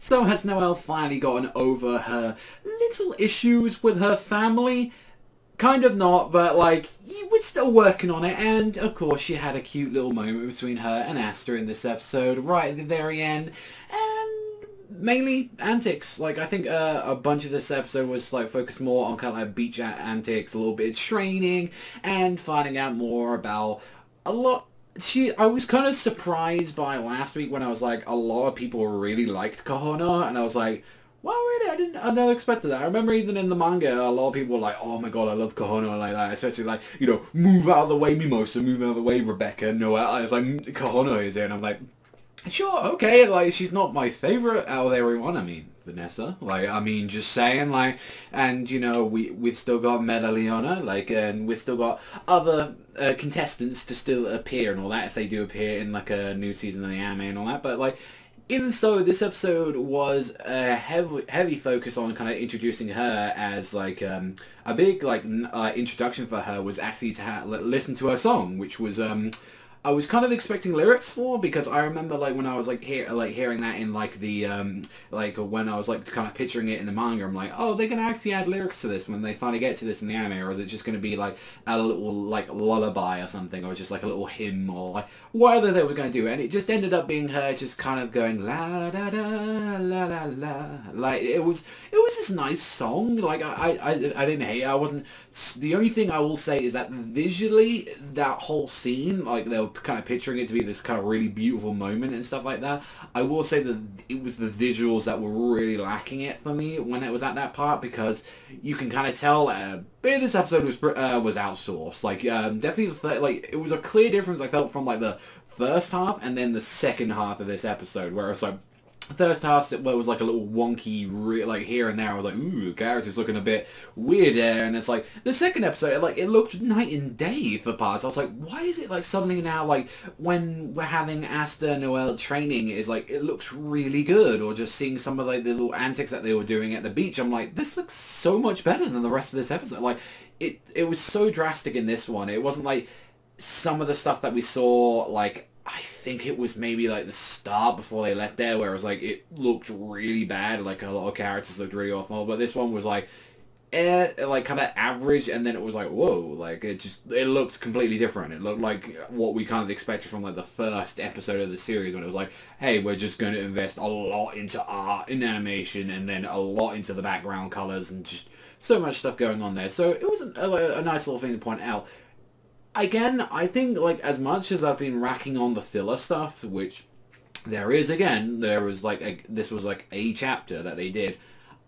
So has Noelle finally gotten over her little issues with her family? Kind of not, but like, we're still working on it, and of course she had a cute little moment between her and Asta in this episode, right at the very end, and mainly antics. Like, I think a bunch of this episode was like focused more on kind of like beach antics, a little bit of training, and finding out more about a lot. I was kind of surprised by last week when I was like, a lot of people really liked Kahana, and I was like, well, really, I never expected that. I remember even in the manga, a lot of people were like, oh my god, I love Kahana, like that, especially like, you know, move out of the way, Mimosa, move out of the way, Rebecca, Noelle. I was like, Kahana is here, and I'm like, sure, okay, like, she's not my favourite out of everyone. I mean, Vanessa, like, I mean, just saying, like, and, you know, we've still got Medaliana, like, and we've still got other contestants to still appear and all that, if they do appear in, like, a new season of the anime and all that, but, like, even so, this episode was a heavy focus on kind of introducing her as, like, a big, like, introduction for her was actually to listen to her song, which was, I was kind of expecting lyrics for, because I remember like when I was like hearing that in like the like when I was like kind of picturing it in the manga, I'm like, oh, they're gonna actually add lyrics to this when they finally get to this in the anime, or is it just gonna be like a little like lullaby or something, or just like a little hymn, or like whatever they were gonna do. And it just ended up being her just kind of going la da da la la la, like it was this nice song. Like I didn't hate it. I wasn't. The only thing I will say is that visually that whole scene, like they were kind of picturing it to be this kind of really beautiful moment and stuff like that. I will say that it was the visuals that were really lacking it for me when it was at that part, because you can kind of tell this episode was outsourced. Like definitely the third, like it was a clear difference I felt from like the first half and then the second half of this episode, where it's like the first half where it was like a little wonky, like here and there, I was like, ooh, character's looking a bit weird there, and it's like, the second episode, like, it looked night and day for parts. I was like, why is it like suddenly now, like, when we're having Asta Noelle training, is like, it looks really good, or just seeing some of like the little antics that they were doing at the beach, I'm like, this looks so much better than the rest of this episode. Like, it was so drastic in this one. It wasn't like some of the stuff that we saw, like, I think it was maybe like the start before they left there, where it was like it looked really bad, like a lot of characters looked really awful, but this one was like like kind of average, and then it was like, whoa, like it looked completely different. It looked like what we kind of expected from like the first episode of the series, when it was like, hey, we're just going to invest a lot into art and animation, and then a lot into the background colors, and just so much stuff going on there. So it was a nice little thing to point out. Again, I think, like, as much as I've been racking on the filler stuff, which there was, like, this was, like, a chapter that they did,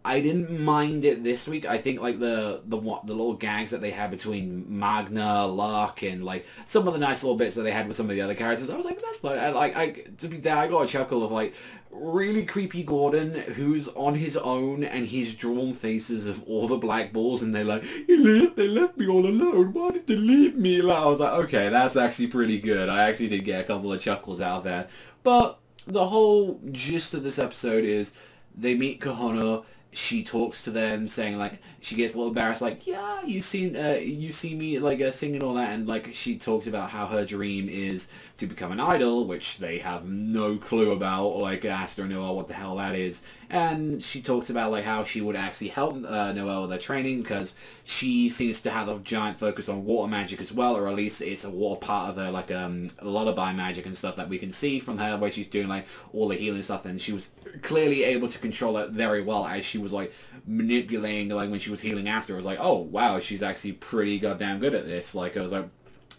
I didn't mind it this week. I think, like, the little gags that they had between Magna, Lark, and, like, some of the nice little bits that they had with some of the other characters, I was like, that's like, to be there, I got a chuckle of, like, really creepy Gordon, who's on his own, and he's drawn faces of all the black balls, and they're like, they left me all alone, why did they leave me? Like, I was like, okay, that's actually pretty good. I actually did get a couple of chuckles out there. But the whole gist of this episode is they meet Kahana. She talks to them, saying, like, she gets a little embarrassed, like, yeah, you see me, like, singing all that, and, like, she talks about how her dream is to become an idol, which they have no clue about, like, Asta and Noelle, what the hell that is, and she talks about, like, how she would actually help Noelle with their training, because she seems to have a giant focus on water magic as well, or at least it's a water part of her, like, lullaby magic and stuff that we can see from her, where she's doing, like, all the healing stuff, and she was clearly able to control it very well, as she was like manipulating, like when she was healing Asta. I was like, oh wow, she's actually pretty goddamn good at this. Like, I was like,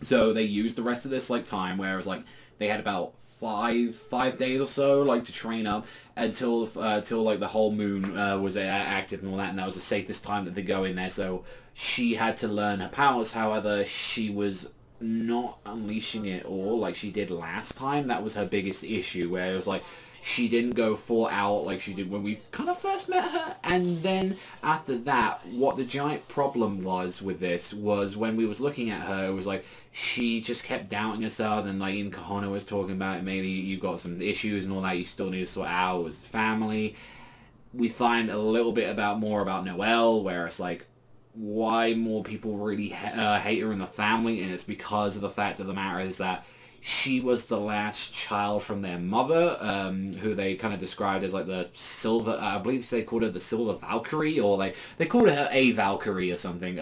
so they used the rest of this like time, where it was like they had about five days or so, like, to train up until like the whole moon was active and all that, and that was the safest time that they go in there. So she had to learn her powers. However, she was not unleashing it all like she did last time. That was her biggest issue, where it was like she didn't go full out like she did when we kind of first met her. And then after that, what the giant problem was with this was when we was looking at her, it was like she just kept doubting herself, and like in Kahana was talking about, maybe you got some issues and all that you still need to sort out with family. We find a little bit more about Noelle, where it's like, why more people really hate her in the family, and it's because of the fact of the matter is that she was the last child from their mother, who they kind of described as like the silver, I believe they called her the Silver Valkyrie, or like they called her a Valkyrie or something.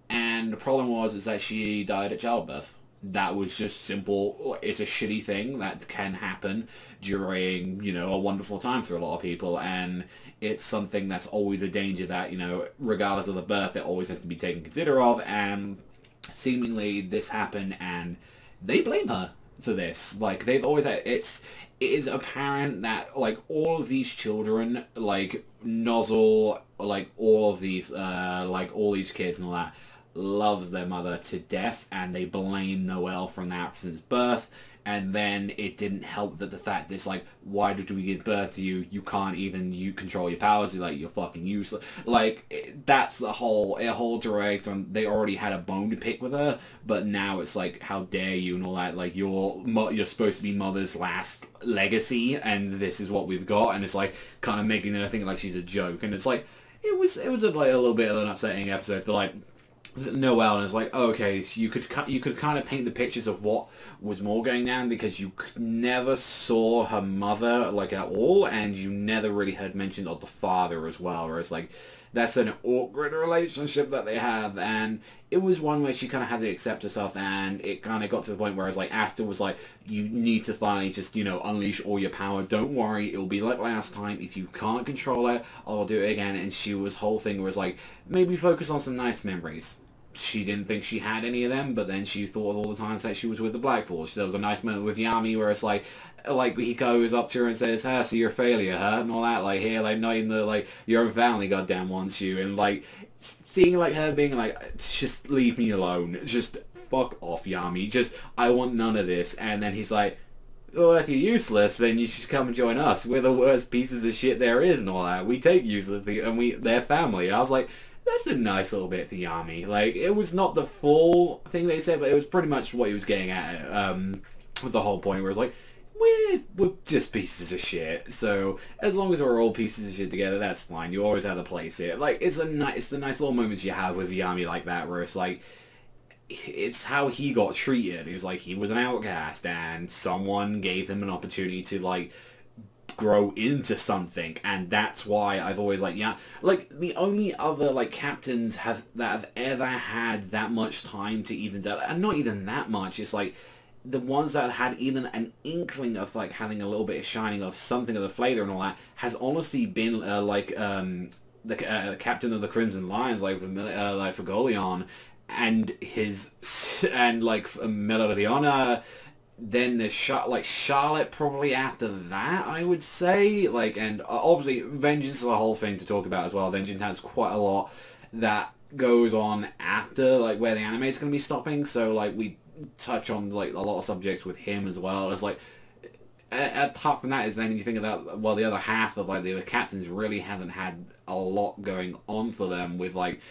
And the problem was is that she died at childbirth. That was just simple. It's a shitty thing that can happen during, you know, a wonderful time for a lot of people, and it's something that's always a danger that, you know, regardless of the birth, it always has to be taken consider of, and seemingly this happened, and they blame her for this. Like, they've always had, it is apparent that, like, all of these children, like, Nozzle, like, all of these, like, all these kids and all that, loves their mother to death, and they blame Noelle from that since birth. And then it didn't help that the fact that it's like, why did we give birth to you? You can't even control your powers. You're like, you're fucking useless. Like, that's the whole direct. And they already had a bone to pick with her, but now it's like, how dare you and all that. Like, you're supposed to be mother's last legacy, and this is what we've got. And it's like kind of making her think like she's a joke. And it's like, it was like a little bit of an upsetting episode for like Noelle, and it's like, okay, so you could kind of paint the pictures of what was more going down, because you never saw her mother like at all, and you never really heard mention of the father as well, whereas like that's an awkward relationship that they have, and it was one where she kind of had to accept herself, and it kind of got to the point where it's like Asta was like, you need to finally just, you know, unleash all your power. Don't worry, it'll be like last time. If you can't control it, I'll do it again. And she was, whole thing was like, maybe focus on some nice memories. She didn't think she had any of them, but then she thought of all the times that she was with the Blackpool. There was a nice moment with Yami where it's like he goes up to her and says, "Huh, so you're a failure, huh?" and all that. Like, here, like, not even the, like, your own family goddamn wants you. And like seeing like her being like, just leave me alone, just fuck off, Yami, just, I want none of this. And then he's like, well, if you're useless, then you should come and join us. We're the worst pieces of shit there is and all that. We take useless and they're family. And I was like, that's a nice little bit for Yami. Like, it was not the full thing they said, but it was pretty much what he was getting at, with the whole point where it's like, we're just pieces of shit. So as long as we're all pieces of shit together, that's fine. You always have a place here. Like, it's the nice little moments you have with Yami like that, where it's like, it's how he got treated. It was like, he was an outcast, and someone gave him an opportunity to, like, grow into something, and that's why I've always, like, yeah, like, the only other, like, captains that have ever had that much time to even do, and not even that much, it's like, the ones that had even an inkling of, like, having a little bit of shining of something of the flavor and all that, has honestly been, the captain of the Crimson Lions, like, for Golion, and like, Melodiona. Then there's Charlotte probably after that, I would say. Like, and obviously Vengeance is a whole thing to talk about as well. Vengeance has quite a lot that goes on after, like, where the anime is going to be stopping. So, like, we touch on, like, a lot of subjects with him as well. It's like, apart from that is then you think about, well, the other half of, like, the other captains really haven't had a lot going on for them with, like,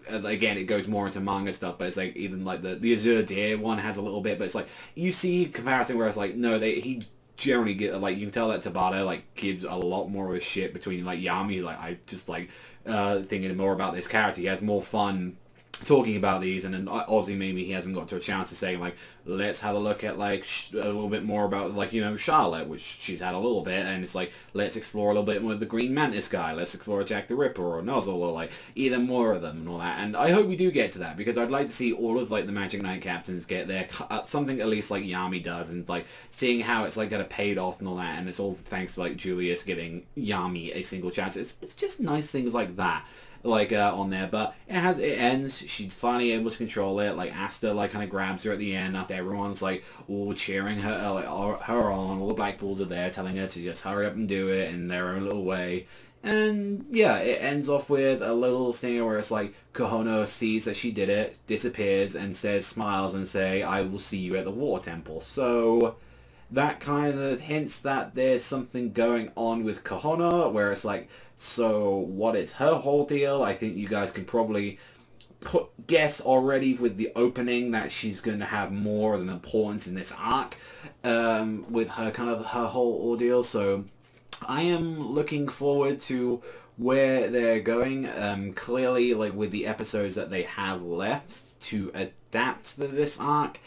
again, it goes more into manga stuff, but it's like, even like the Azure Deer one has a little bit, but it's like, you see comparison where it's like, no, he generally get, like, you can tell that Tabata, like, gives a lot more of a shit between, like, Yami, like, I just, like, thinking more about this character. He has more fun talking about these, and then obviously maybe he hasn't got to a chance to say, like, let's have a look at, like, a little bit more about, like, you know, Charlotte, which she's had a little bit, and it's like, let's explore a little bit more with the Green Mantis guy, let's explore Jack the Ripper or Nozzle, or, like, either more of them and all that. And I hope we do get to that, because I'd like to see all of, like, the Magic Knight captains get their something, at least like Yami does, and, like, seeing how it's, like, kind of paid off and all that, and it's all thanks to, like, Julius giving Yami a single chance. It's just nice things like that, like, on there. But it ends, she's finally able to control it. Like, Asta, like, kind of grabs her at the end after everyone's, like, all cheering her, like, her on. All the Blackpools are there telling her to just hurry up and do it in their own little way. And yeah, it ends off with a little stinger where it's like, Kohono sees that she did it, disappears, and smiles and say, I will see you at the Water Temple. So that kind of hints that there's something going on with Kohono, where it's like, so what is her whole deal? I think you guys can probably guess already with the opening that she's going to have more of an importance in this arc, with her kind of her whole ordeal. So I am looking forward to where they're going. Clearly, like, with the episodes that they have left to adapt to this arc,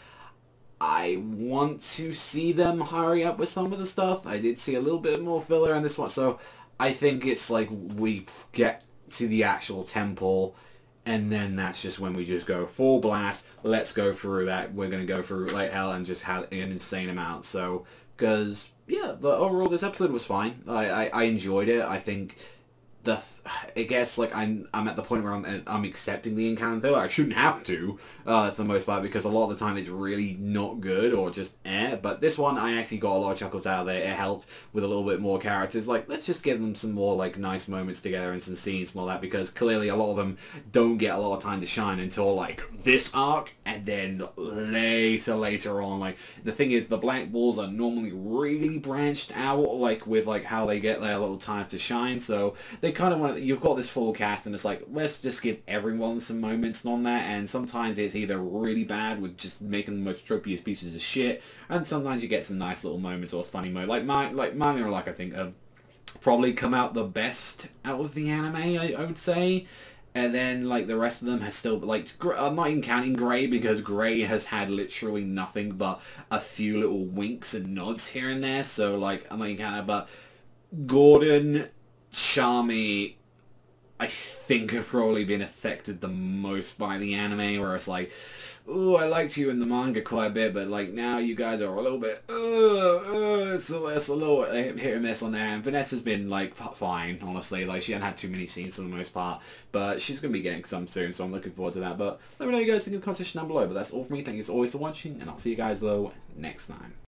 I want to see them hurry up with some of the stuff. I did see a little bit more filler in this one, so I think it's like we get to the actual temple, and then that's just when we just go full blast. Let's go through that. We're going to go through like hell and just have an insane amount. So, because, yeah, overall this episode was fine. I enjoyed it. I think I guess like I'm at the point where I'm accepting the encounter. Like, I shouldn't have to for the most part, because a lot of the time it's really not good or just but this one I actually got a lot of chuckles out of it. It helped with a little bit more characters. Like, let's just give them some more like nice moments together and some scenes and all that, because clearly a lot of them don't get a lot of time to shine until like this arc, and then later on. Like, the thing is, the Black Bulls are normally really branched out, like with like how they get their little times to shine, so they kind of want, you've got this full cast and it's like, let's just give everyone some moments on that. And sometimes it's either really bad with just making the most tropiest pieces of shit, and sometimes you get some nice little moments or funny moments. Like manga, like I think probably come out the best out of the anime, I would say. And then, like, the rest of them has still, like, I'm not even counting Grey, because Grey has had literally nothing but a few little winks and nods here and there, so, like, I'm not even counting, but Gordon, Charmy, I think have probably been affected the most by the anime, where it's like, oh, I liked you in the manga quite a bit, but like now you guys are a little bit, so it's a little hit and miss on there. And Vanessa's been like fine, honestly. Like, she hasn't had too many scenes for the most part, but she's gonna be getting some soon, so I'm looking forward to that. But let me know what you guys think in the comment section down below. But that's all from me. Thank you as always for watching, and I'll see you guys though next time.